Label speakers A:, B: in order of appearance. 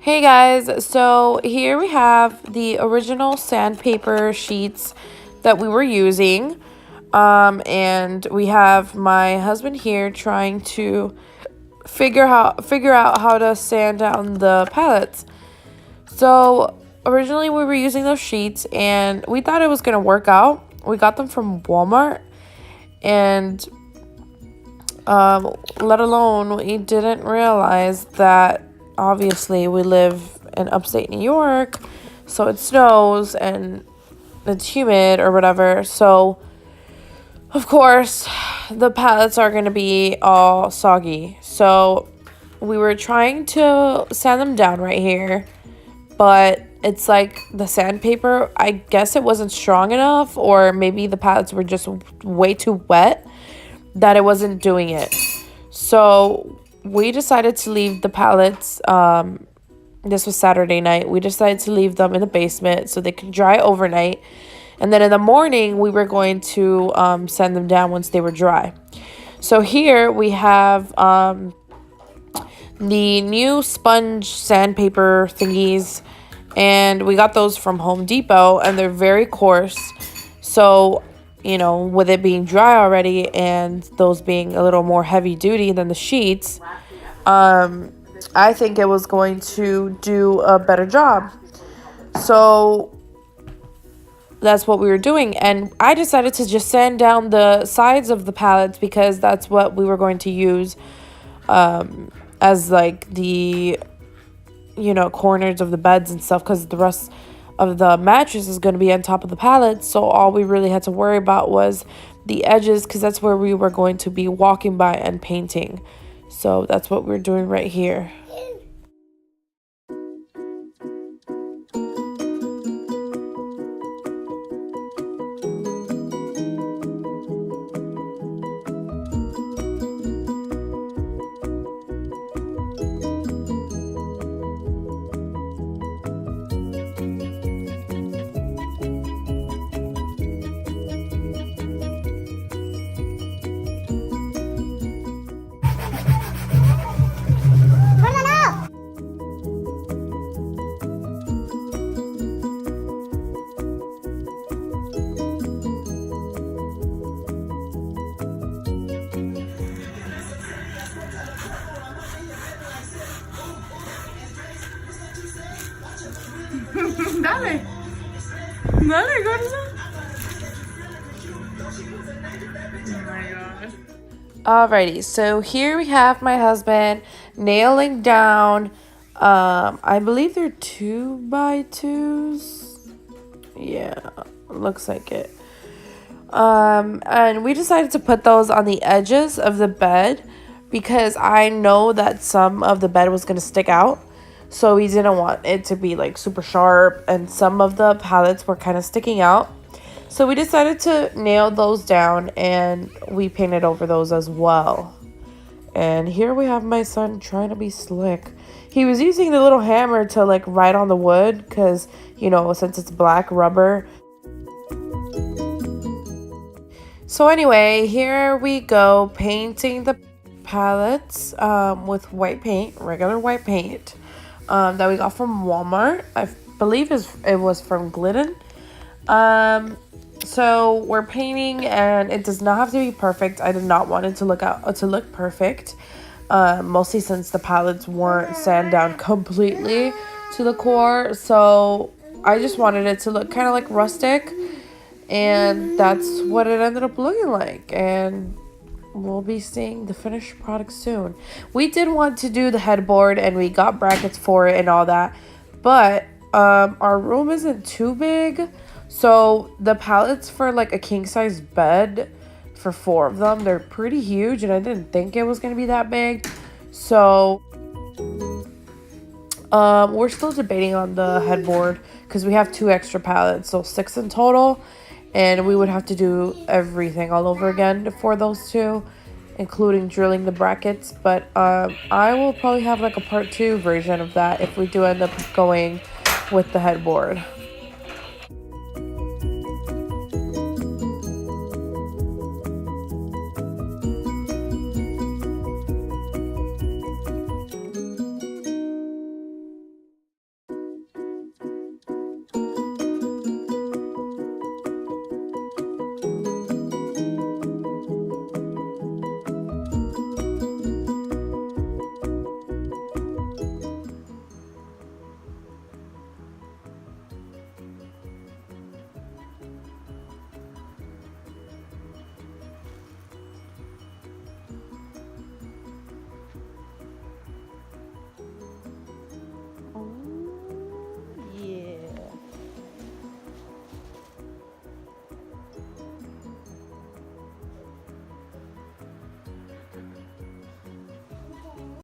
A: Hey guys, so here we have the original sandpaper sheets that we were using. And we have my husband here trying to figure out how to sand down the pallets. So originally we were using those sheets and we thought it was gonna work out. We got them from Walmart, and let alone we didn't realize that obviously we live in upstate New York, so it snows and it's humid or whatever. So of course the pallets are going to be all soggy. So we were trying to sand them down right here, but it's like the sandpaper, I guess it wasn't strong enough, or maybe the pallets were just way too wet that it wasn't doing it. So we decided to leave the pallets. This was Saturday night. We decided to leave them in the basement so they could dry overnight. And then in the morning, we were going to sand them down once they were dry. So here we have the new sponge sandpaper thingies. And we got those from Home Depot. And they're very coarse. So, you know, with it being dry already and those being a little more heavy duty than the sheets, I think it was going to do a better job. So that's what we were doing. And I decided to just sand down the sides of the pallets because that's what we were going to use as like the, you know, corners of the beds and stuff, because the rest of the mattress is going to be on top of the pallets. So all we really had to worry about was the edges, because that's where we were going to be walking by and painting. So that's what we're doing right here. Dale. Dale, gordo. Oh my gosh. Alrighty, so here we have my husband nailing down, I believe they're 2x2s. Yeah, looks like it. And we decided to put those on the edges of the bed because I know that some of the bed was going to stick out. So we didn't want it to be like super sharp, and some of the pallets were kind of sticking out. So we decided to nail those down, and we painted over those as well. And here we have my son trying to be slick. He was using the little hammer to like write on the wood because, you know, since it's black rubber. So anyway, here we go painting the pallets with white paint, regular white paint. That we got from Walmart. I believe it was from Glidden. So we're painting, and it does not have to be perfect. I did not want it to look perfect, mostly since the pallets weren't sanded down completely to the core. So I just wanted it to look kind of like rustic, and that's what it ended up looking like. And we'll be seeing the finished product soon. We did want to do the headboard, and we got brackets for it and all that, but our room isn't too big, so the pallets for like a king size bed for 4 of them, they're pretty huge, and I didn't think it was going to be that big. So we're still debating on the headboard because we have 2 extra pallets, so 6 in total. And we would have to do everything all over again for those 2, including drilling the brackets. But I will probably have like a part 2 version of that if we do end up going with the headboard.